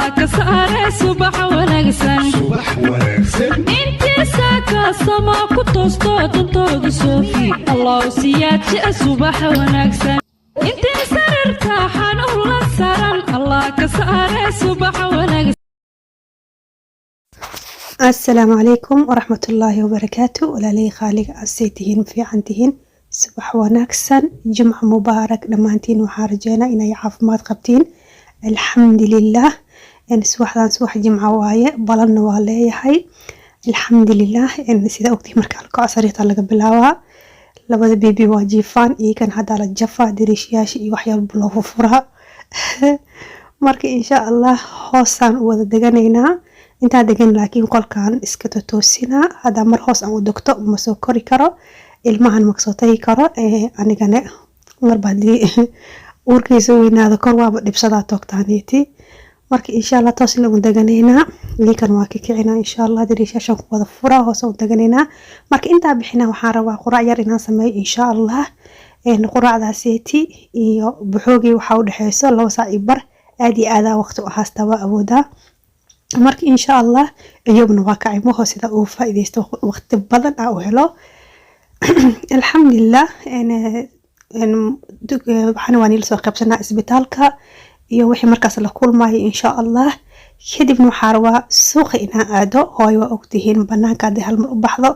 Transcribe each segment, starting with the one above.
الله كسارة صباح ونكسن انت ساكا سما كتوستود انتوغ صوفي الله سياتي صباح ونكسن انت سررتا حانور لسران الله كسارة صباح ونكسن. السلام عليكم ورحمة الله وبركاته. ولا لي خالق عسيتهن في عنتهن صباح ونكسن جمعة مبارك دمانتين وحارجينا إنا يعافمات قبتين الحمد لله. إن سواح جمعة واية بلن والله هاي الحمد لله. إن سيدا وقتي مركالكو عصريطة لقى بلاوا لبدا بيبي واجيفان إيه كان هذا الجفا دريشياشي إيه وحيال بلوفو فرها marka insha Allah hoosaan wada deganayna inta degan laakiin qolkan iska toosina hada mar hoos aan u dogto ma soo kori karo ilmahan ma soo tagi karo anigana mar baadii urkiisa weynaada kor waaba dhibsada toogtaaniti marka insha Allah toosina u deganayna liikan waa kicina insha Allah diriishashan ku wada fura hoos u deganayna marka inta bixina waxaan rabaa quraac yar inaan sameeyo insha Allah quraacdaasiti iyo buxoogi waxa u dhaxayso 2 saac bar aadi aada waqti u haastaba awooda marka insha Allah iyaguna waa kacimo sida uu faa'iideysto waqti badan oo helo alxamdulillah waxaan waan ila soo qaybsanaa isbitaalka iyo wixii markaas la kulmay insha Allah kadibna waxaa rabaa suuqa inaan aado hooyo waa ogtihiin banaanka hadii hal mar u baxdo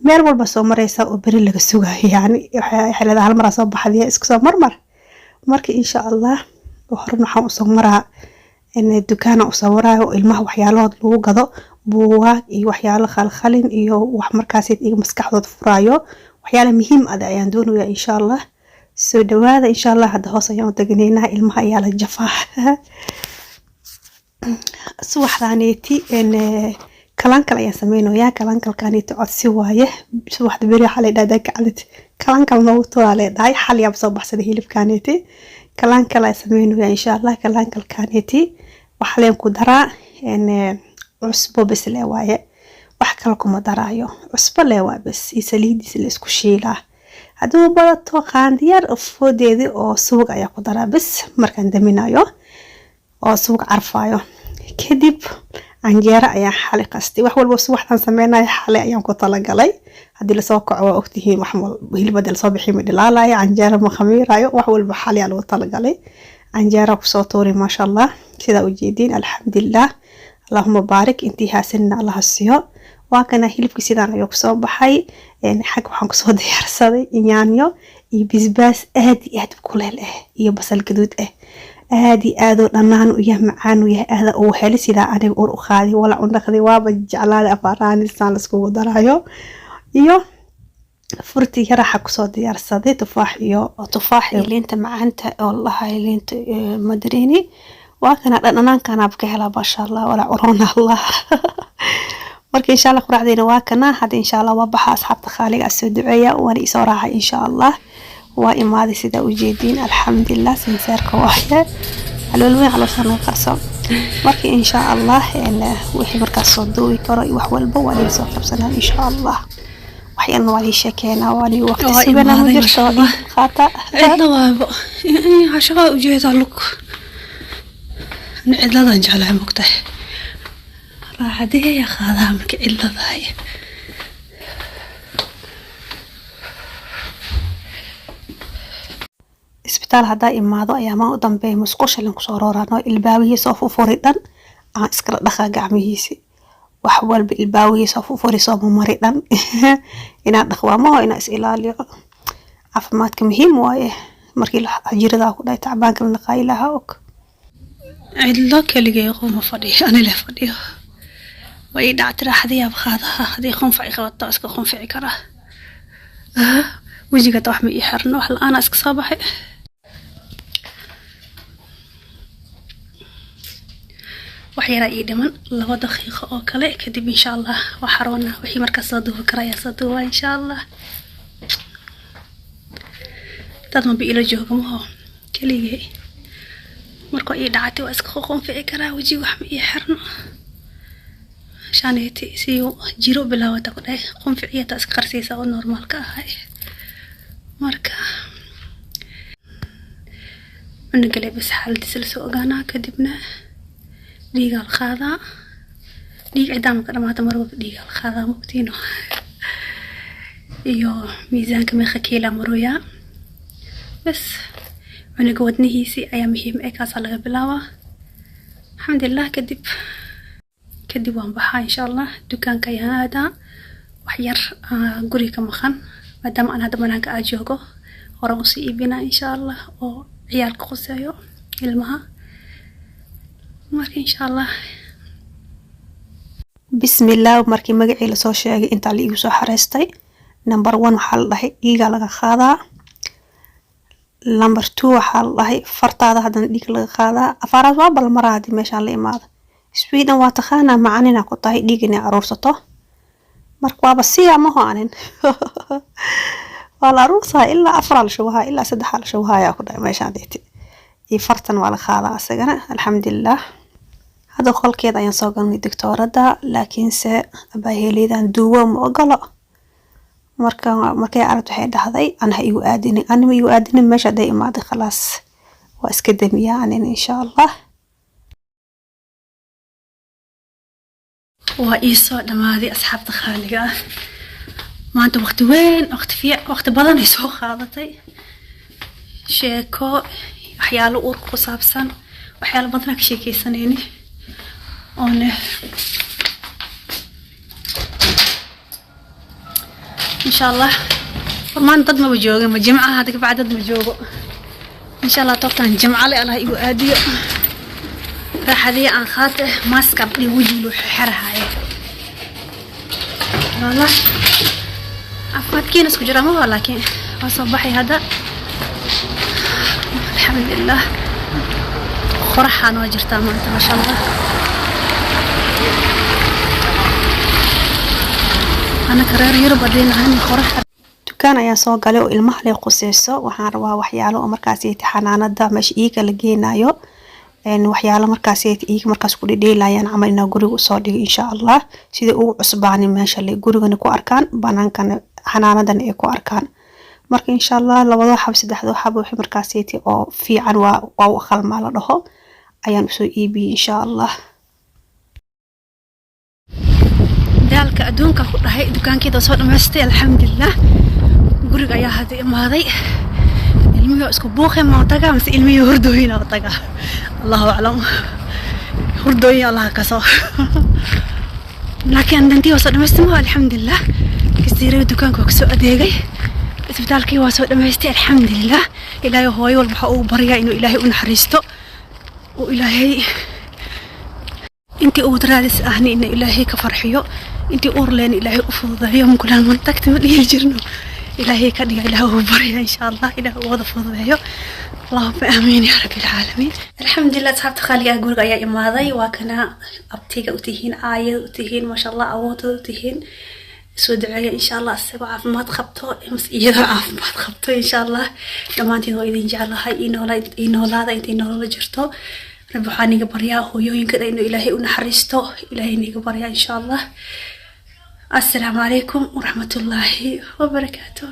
meel walba soo maraysa oo bari laga sugayo yani xilada hal mar soo baxday isku soo marmar marka insha Allah waxaan waxaan u soo maraa in dukaana u sawiraayo ilmaha waxyaalahood lagu gado buugaag iyo waxyaalo khalkhalin iyo wax markaas iga maskaxdood furaayo waxyaalo muhiim ah ayaan doonayaa insha Allah soo dhawaada insha Allah hada hoos ayaan deganeynaa ilmaha ayaa la jafaa subaxdaaniti in kalankal ayaan sameeynayaa kalankalkaaniti codsi waaye subaxda beri xalay dhaaday kalankal noogu toolaaleedahay xal yaab soo baxsaday hilibkaaniti kalankal ay sameeynayaa insha Allah kalankalkaaniti waxa leen ku daraa in cusbo bas le waaye wax kale kuma daraayo cusbo le waa bas saliidis la isku shiilaa haduu badato qaandiyar foodeedi oo subag ayaa ku daraa bas markaan daminayo oo subag carfaayo kadib anjeera ayaa xalay qastay wax walba subaxdan sameeynayo xalay ayaan ku talagalay hadii la soo kaco waa ogtihiin wax hilibada la soo bixin midlaalayo anjeera ma khamiirayo wax walba xalay loo talagalay anjeera ku soo toori ma sha Allah sida u jeedin alxamdulillah allahumma barik intii haasanna Allah siiyo waa kana hilibki sidaan ayuu soo baxay xaq waxaan ku soo diyaarsaday yaanyo iyo bisbaas aad iyo aad kuleel ah iyo basal gaduud ah aad oo dhanaan u yahay macaan u yahay aad oo heli sida aniga u qaadi wala undaqday waaba jeclaada afaaraan isaan isku daraayo iyo furti yara xaq soo diyaarsaday tufaax liinta macaanta oo la hayliinta madriini waa kana dhanaan kana abka hela basha Allah wala uruna Allah marka insha Allah quraacdeena waa kana hada insha Allah waa baxa asxaabta khaaliga soo duceeya wani soo raacay insha Allah waa imaadi sida u jeedin alxamdulillah sinsaarka waaye alwalween ala soo qarso marka insha Allah wixii markaas soo duubi karo wax walba waa soo qabsanaa insha Allah waxyana waa sheekeena waa waqti sibana u jirto khata cidna waabo hashaqa u jeeda lug cidladan jeclaa mugtay raaxadii ya qaadaan markii cidladahay isbitaal hada imaado ayaa ma u dambeey musqusha lan ku soo roorano ilbaawihiisa oo furidan aan iskala dhaqa gacmihiisa wax walba ilbaawihiisa oo furiso ma maridan ina dhaqwamo ina is ilaaliyo caafimaadka muhiim waaye markii la jirada ku dhaay tacbaanka la qaylaha og cidlo kaliya qooma fadhiyo ana la fadhiyo way dhacday raxdii ab qaadaha hadii qonfaci qabato iska qonfici kara wajiga wax ma ii xirno wax la ana iska sabaxay waxyara ii dhiman 2 daqiiqo oo kale kadib insha Allah waxa roona wixii markaas soo duubi karaya soo duuba insha Allah dad ma biilo joogo ma kaliya marka ii dhacday waa iska qonfici kara wajiga wax ma ii xirno شانيتي سيو جيرو بلاوتا كده قنفعية أسكرسيسة أو نورمال كهاي مركا من قلب بس حالتي سلسو أغانا كدبنا dhiiga la qaadaa dhiig cidaan ka dhamaata mar walba dhiiga la qaadaa mugtiino iyo miisaanka meeqa kiila maroya bas cunuga wadnihiisii ayaa muhiim kaasa laga bilaabaa alxamdulilah kadib waan baxaa insha allah dukaanka ayaan aadaa wax yar guriga ka maqan maadaama aan hadda banaanka aa joogo horan usii iibinaa insha allah oo ciyaalka quseeyo ilmaha marka insha allah bismillah markii magacii lasoo sheegay intaa la igu soo xareystay number 1 waxaa la dhahay dhiiga laga qaadaa number 2 waxaa la dhahay fartaada hadan dhiig laga qaadaa afaraad waa bal maraadi meeshaan la imaado Sweden waa taqaana macaanina ku tahay dhiig inay aruursato marka waaba siya ma hoonin wala aruursaa ilaa afar la shubaha ilaa 3 la shubaha ayaa ku dhahay meeshaan deeti iyo fartan waa la qaadaa asagana alxamdulillah hada qolkeeda ayaan soo galnay doctorada laakiinse abaaheelidan duwo ma ogolo markay aragto waxay dhahday ana igu aadinin meesha day imaaday khalaas waa iska damiyaan insha Allah waa iisoo dhamaaday asxaabta khaaliga maanta waqti badan ay soo qaadatay sheeko waxyaalo uur ku saabsan waxyaalo badan ka sheekeysanayni إن شاء الله فرمان ضد ما بجوجه ما جمعة هذا بعد ضد ما جوجه إن شاء الله طبعا جمعة لي الله يقادي راح هذه عن خاطر ماسك لي وجهي له حرها هاي والله عفوا كين اسكو جرامه ولكن صباحي هذا الحمد لله خرحة أنا وجرتها ما شاء الله أنا كرر يربى دين عني خرحة dukaan ayaa soo galay oo ilmaha leh quseyso waxaan rabaa waxyaalo oo markaas ay xanaanada meesha iiga la geenayo waxyaalo markaas ay markaas ku dhidheelayaan amalna guriga soo dhigo insha Allah sida uu cusbaan meesha leh gurigana ku arkaan banaankana xanaanadan ay ku arkaan marka insha Allah labada xab saddexdo xab wixii markaas ay oo fiican waa qalma la dhaho ayaan soo iibi insha Allah daalka adduunka ku dhahay dukaankeeda soo dhameystay alxamdulillah guriga ayaa hada imaaday ilmihi isku buuqay ma taga mise ilmihi hurdooyin oo taga Allahu a'lam hurdooyin Allah ka soo laakiin dantii soo dhameystay alxamdulillah kasiiray dukaanka ku soo adeegay isbitaalkii waa soo dhameystay alxamdulillah ilaahay hooyo walba uu bariya inuu ilaahay u naxariisto oo ilaahay intii uu daraadis ahni in ilaahay ka farxiyo intii uur leen ilaahay u fududeeyo ma kulaan man tagti ma dhihi jirno ilaahay ka dhiga ilaahay u bariya insha Allah ilaahay wada fududeeyo Allahumma amiin ya rabbil alamin alxamdulillah asxaabta khaliga guriga ayaa imaaday waa kana abtiga u tihiin aayad u tihiin ma sha Allah awood u tihiin soo duceeyo insha Allah asagoo caafimaad qabto iyada caafimaad qabto insha Allah dhamaantiin waa idin jecelahay inoolaada intii nolol jirto رب حانيك بريا هويوين كده إنه إلهي ونحرسته إلهي نيك بريا إن شاء الله السلام عليكم ورحمة الله وبركاته